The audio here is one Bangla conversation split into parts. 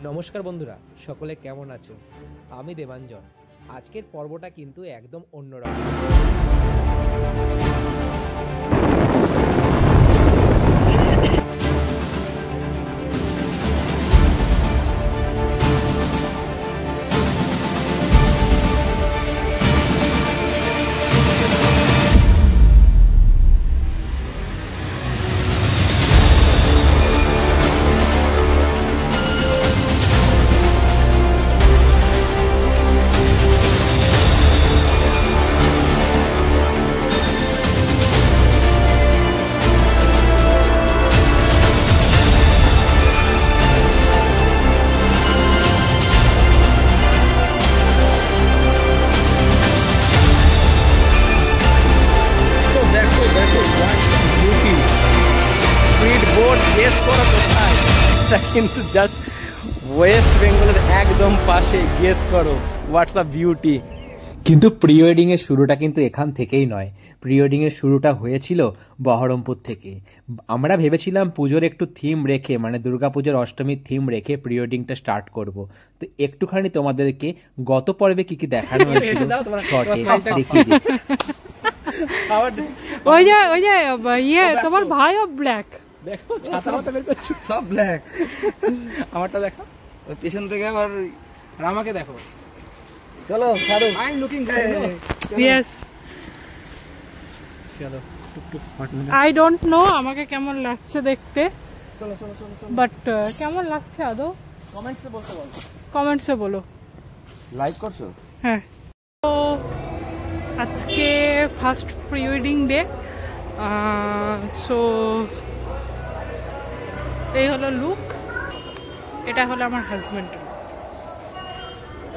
নমস্কার বন্ধুরা, সকলে কেমন আছো? আমি দেবাঞ্জন। আজকের পর্বটা কিন্তু একদম অন্যরকম। কিন্তু জাস্ট ওয়েস্ট বেঙ্গলের একদম পাশে, গেস করো হোয়াটস দ্য বিউটি। কিন্তু প্রি ওয়েডিং এর শুরুটা কিন্তু এখান থেকেই নয়, প্রি ওয়েডিং এর শুরুটা হয়েছিল বহরমপুর থেকে। আমরা ভেবেছিলাম পুজোর একটু থিম রেখে, মানে দুর্গাপুজোর অষ্টমীর থিম রেখে প্রি ওয়েডিংটা স্টার্ট করব। তো একটুখানি তোমাদেরকে গত পর্বে কি কি দেখানো হয়েছিল শর্টে দেখিয়ে দিচ্ছি। তোমার ভাই অফ ব্ল্যাক, দেখো ছাতা মাথা বের করছি, সব ব্ল্যাক। আমারটা দেখো পেছন থেকে, আবার আমাকে দেখো। চলো ছাড়ো, I am looking good. Yes, চলো টুকটুক স্মার্ট। আই ডোন্ট নো আমাকে কেমন লাগছে দেখতে। চলো চলো চলো চলো, বাট কেমন লাগছে আদৌ কমেন্টসে বলতে বলো, কমেন্টসে বলো। লাইক করছো? হ্যাঁ। তো আজকে first pre wedding day. So এই হলো লুক, এটা হলো আমার হাজবেন্ড,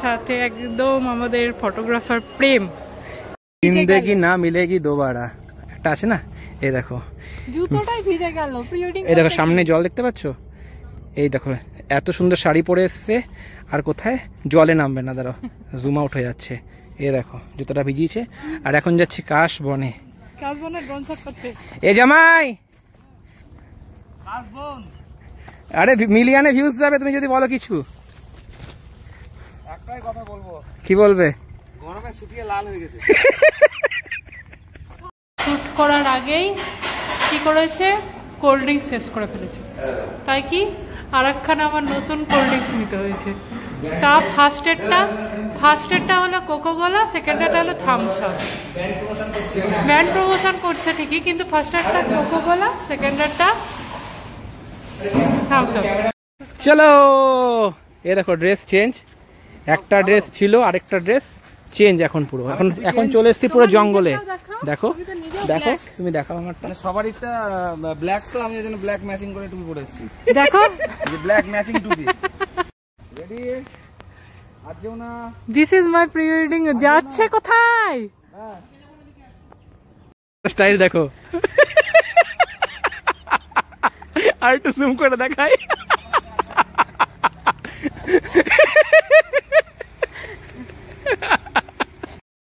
সাথে একদম আমাদের ফটোগ্রাফার প্রেম। জিন্দেগি না মিলেগি দোবারা একটা আছে না, এই দেখো জুতোটাই ভিজে গেল প্রি ওয়েডিং। এই দেখো সামনে জল দেখতে পাচ্ছ, এই দেখো এত সুন্দর শাড়ি পরে এসছে, আর কোথায় জলে নামবে না, দাঁড়াও জুম আউট হয়ে যাচ্ছে। এই দেখো জুতোটা ভিজিয়েছে, আর এখন যাচ্ছি কাশবনে। কাশবনে ড্রোন শট করতে। এ জামাই, কাশবন, আরে মিলিয়নে ভিউজ যাবে তুমি যদি বলো কিছু। একটাই কথা বলবো। কি বলবে? গরমে শুকিয়ে লাল হয়ে গেছে। শুট করার আগেই কি করেছে, কোল্ড ড্রিঙ্কস শেষ করে ফেলেছে, তাই কি আরেকখানা আমার নতুন কোল্ড ড্রিঙ্কস নিতে হয়েছে। তা ফার্স্ট এডটা হলো কোকোকোলা, সেকেন্ড এডটা হলো থামস আপ। ব্র্যান্ড প্রমোশন করছে ঠিকই, কিন্তু ফার্স্ট এডটা কোকোকোলা, সেকেন্ড এডটা থামস আপ। চলো, এ দেখো ড্রেস চেঞ্জ, একটা ড্রেস ছিল আরেকটা ড্রেস চেঞ্জ, এখন পুরো এখন চলে এসেছি পুরো জঙ্গলে। দেখো দেখো তুমি দেখাও আমারটা। সবারইটা ব্ল্যাক, তো আমি এজন্য ব্ল্যাক ম্যাচিং করে টুপি পরে এসেছি। দেখো ব্ল্যাক ম্যাচিং টুপি। রেডি? আর যেও না। This is my pre wedding. যাচ্ছে কোথায়? স্টাইল দেখো, আর একটু জুম করে দেখাই।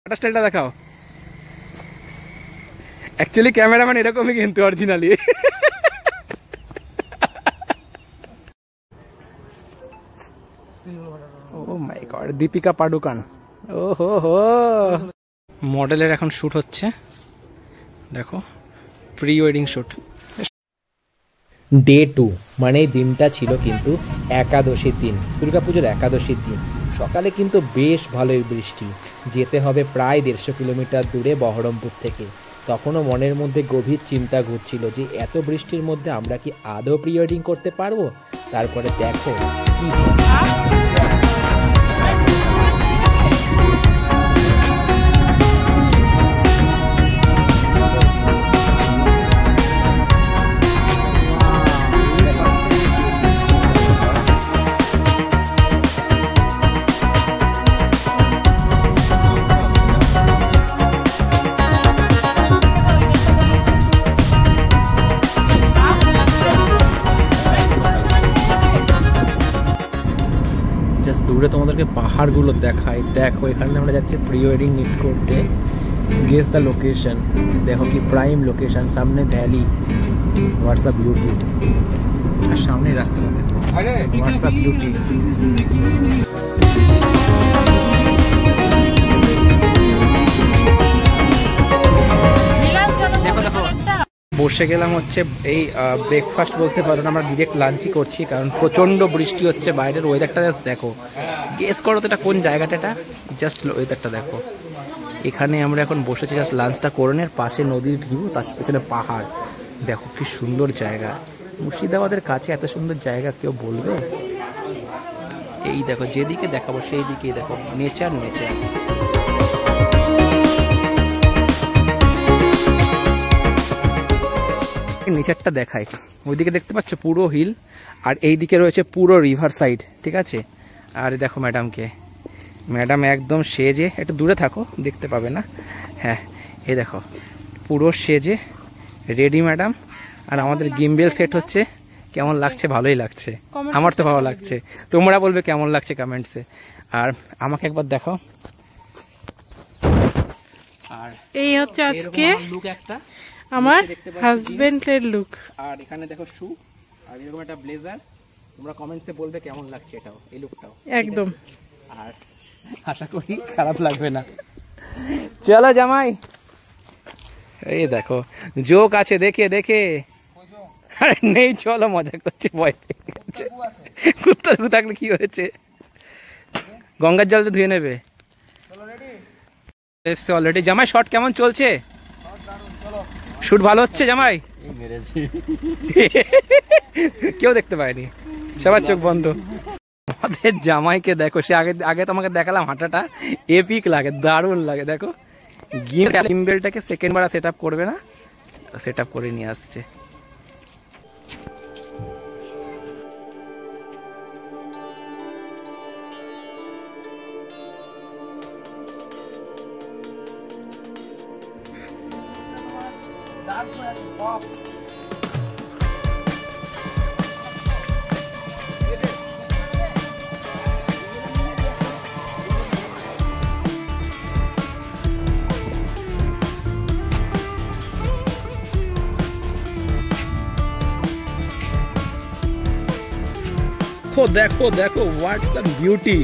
স্টাইলটা দেখাও। অ্যাকচুয়ালি ক্যামেরাম্যান এরকমই কিন্তু অরিজিনালি। ও মাই গড, দীপিকা পাডুকান। ও হো হো, মডেলের এখন শুট হচ্ছে, দেখো প্রি ওয়েডিং শুট। ডে 2 মানে এই দিনটা ছিল কিন্তু একাদশীর দিন, দুর্গাপুজোর একাদশীর দিন। সকালে কিন্তু বেশ ভালোই বৃষ্টি, যেতে হবে প্রায় 150 কিলোমিটার দূরে বহরমপুর থেকে। তখনও মনের মধ্যে গভীর চিন্তা ঘুরছিল যে এত বৃষ্টির মধ্যে আমরা কি আদৌ প্রি ওয়েডিং করতে পারবো। তারপরে দেখো কি দূরে তোমাদেরকে পাহাড়গুলো দেখাই। দেখো এখানে আমরা যাচ্ছি প্রি ওয়েডিং মিট করতে। গেস দ্য লোকেশন, দেখো কি প্রাইম লোকেশন, সামনে ভ্যালি, হোয়াটস দ্য বিউটি, আর সামনে রাস্তা দেখো। WhatsApp beauty. বসে গেলাম হচ্ছে এই ব্রেকফাস্ট বলতে পারো না, আমরা ডিরেক্ট লাঞ্চই করছি কারণ প্রচণ্ড বৃষ্টি হচ্ছে বাইরের। ওয়েদারটা জাস্ট দেখো, গেস করো তো এটা কোন জায়গাটা, এটা জাস্ট ওয়েদারটা দেখো। এখানে আমরা এখন বসেছি জাস্ট লাঞ্চটা করে নিয়ে, পাশে নদীর ভিউ, তার পেছনে পাহাড়। দেখো কি সুন্দর জায়গা, মুর্শিদাবাদের কাছে এত সুন্দর জায়গা কেউ বলবে? এই দেখো যেদিকে দেখাবো সেই দিকেই দেখো নেচার নেচার। নেচারটা দেখায়, ওইদিকে দেখতে পাচ্ছ পুরো হিল, আর এই দিকে রয়েছে পুরো রিভার সাইড, ঠিক আছে। আর দেখো ম্যাডামকে, ম্যাডাম একদম সেজে, একটু দূরে থাকো দেখতে পাবে না, হ্যাঁ এই দেখো পুরো সেজে রেডি ম্যাডাম। আর আমাদের গিম্বেল সেট হচ্ছে, কেমন লাগছে? ভালোই লাগছে, আমার তো ভালো লাগছে, তোমরা বলবে কেমন লাগছে কমেন্টসে। আর আমাকে একবার দেখো। আর এই হচ্ছে আজকে লুক একটা আমার হাজবেন্ডের লুক। আর এখানে দেখো শু, আর এরকম একটা ব্লেজার। তোমরা কমেন্টসে বলবে কেমন লাগছে এটাও, এই লুকটাও একদম। আর আশা করি খারাপ লাগবে না। চলো জামাই, এই দেখো জোক আছে দেখে দেখে। আরে নেই, চলো মজা করছি, ভয় পেয়ে গেছে। কুত্তার গু থাকলে কি হয়েছে, গঙ্গার জল তো ধুয়ে নেবে। এসছে অলরেডি। জামাই শট কেমন চলছে? শুট ভালো হচ্ছে জামাই? কেউ দেখতে পায়নি, সবার চোখ বন্ধ। আমাদের জামাইকে দেখো, সে আগে আগে তোমাকে দেখালাম হাঁটাটা, এপিক লাগে, দারুণ লাগে। দেখো গিম্বেলটাকে সেকেন্ড বার সেট আপ করবে না, সেট আপ করে নিয়ে আসছে। দেখো দেখো what's the beauty,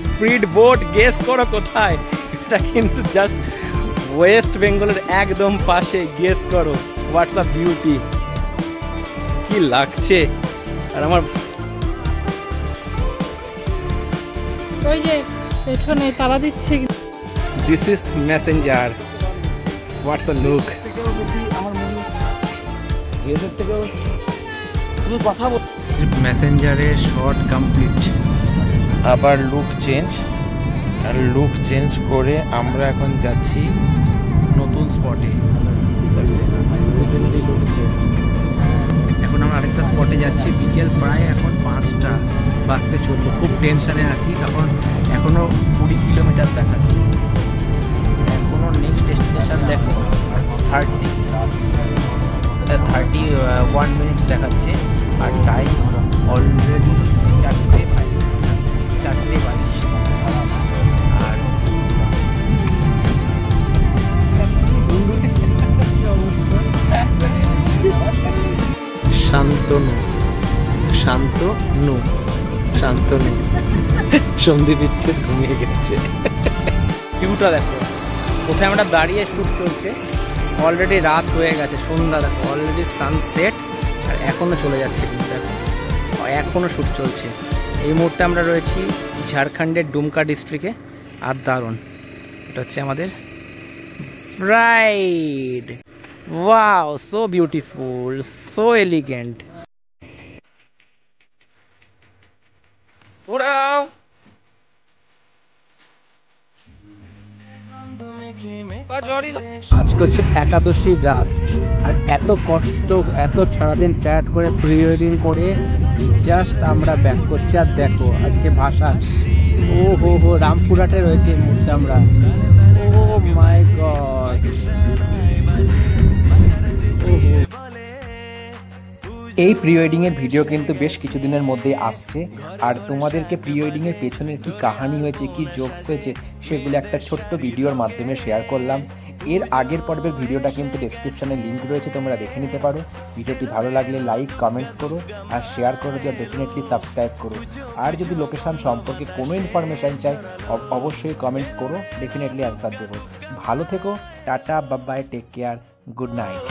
speed boat. Guess করো কোথায়? এটা কিন্তু জাস্ট ওয়েস্ট বেঙ্গলের একদম পাশে। গেস করো হোয়াটস দ্য বিউটি, কি লাগছে। আর আমার ওই যে পেছনে তারা দিচ্ছে, this is Messenger. What's the look. তুমি কথা বল। মেসেঞ্জারের শর্ট কমপ্লিট, আবার লুক চেঞ্জ। আর লুক চেঞ্জ করে আমরা এখন যাচ্ছি নতুন স্পটে। এখন আমরা আরেকটা স্পটে যাচ্ছি, বিকেল প্রায় এখন 5টা বাজতে চললো। খুব টেনশনে আছি, তখন এখনো 20 কিলোমিটার দেখাচ্ছে। এখনো নেক্সট ডেস্টিনেশন দেখো 31 মিনিট দেখাচ্ছে। আর টাইম অলরেডি 4:22। আর শান্তনু শান্তনু শান্তনু সন্দীপ ইচ্ছে ঘুমিয়ে গেছে। ভিউটা দেখো, কোথায় আমরা দাঁড়িয়ে শুট চলছে। অলরেডি রাত হয়ে গেছে, সন্ধ্যা দেখো, অলরেডি সানসেট। আর এখনও চলে যাচ্ছে, কিন্তু দেখো এখনও শ্যুট চলছে। এই মুহূর্তে আমরা রয়েছি ঝাড়খণ্ডের ডুমকা ডিস্ট্রিক্টে। আর দারুণ, এটা হচ্ছে আমাদের ride. Wow, so beautiful, so elegant. ওরাও আজকে হচ্ছে একাদশী রাত, আর এত কষ্ট, এত সারাদিন ট্যাট করে প্রি ওয়েডিং করে জাস্ট আমরা ব্যাক করছি। আর দেখো আজকে ভাষা, ও হো হো, রামপুরহাটে রয়েছে এই মুহূর্তে আমরা। ও মাই গড। এই প্রি ওয়েডিংয়ের ভিডিও কিন্তু বেশ কিছুদিনের মধ্যেই আসছে। আর তোমাদেরকে প্রি ওয়েডিংয়ের পেছনের কি কাহিনী হয়েছে, কি জোকস হয়েছে, সেগুলো একটা ছোট্ট ভিডিওর মাধ্যমে শেয়ার করলাম। এর আগের পর্বের ভিডিওটা কিন্তু ডেসক্রিপশনে লিঙ্ক রয়েছে, তোমরা দেখে নিতে পারো। ভিডিওটি ভালো লাগলে লাইক কমেন্টস করো আর শেয়ার করে দিও, ডেফিনেটলি সাবস্ক্রাইব করো। আর যদি লোকেশন সম্পর্কে কোনো ইনফরমেশান চাই অবশ্যই কমেন্টস করো, ডেফিনেটলি অ্যান্সার দেবো। ভালো থেকো, tata, bye bye, take care, good night.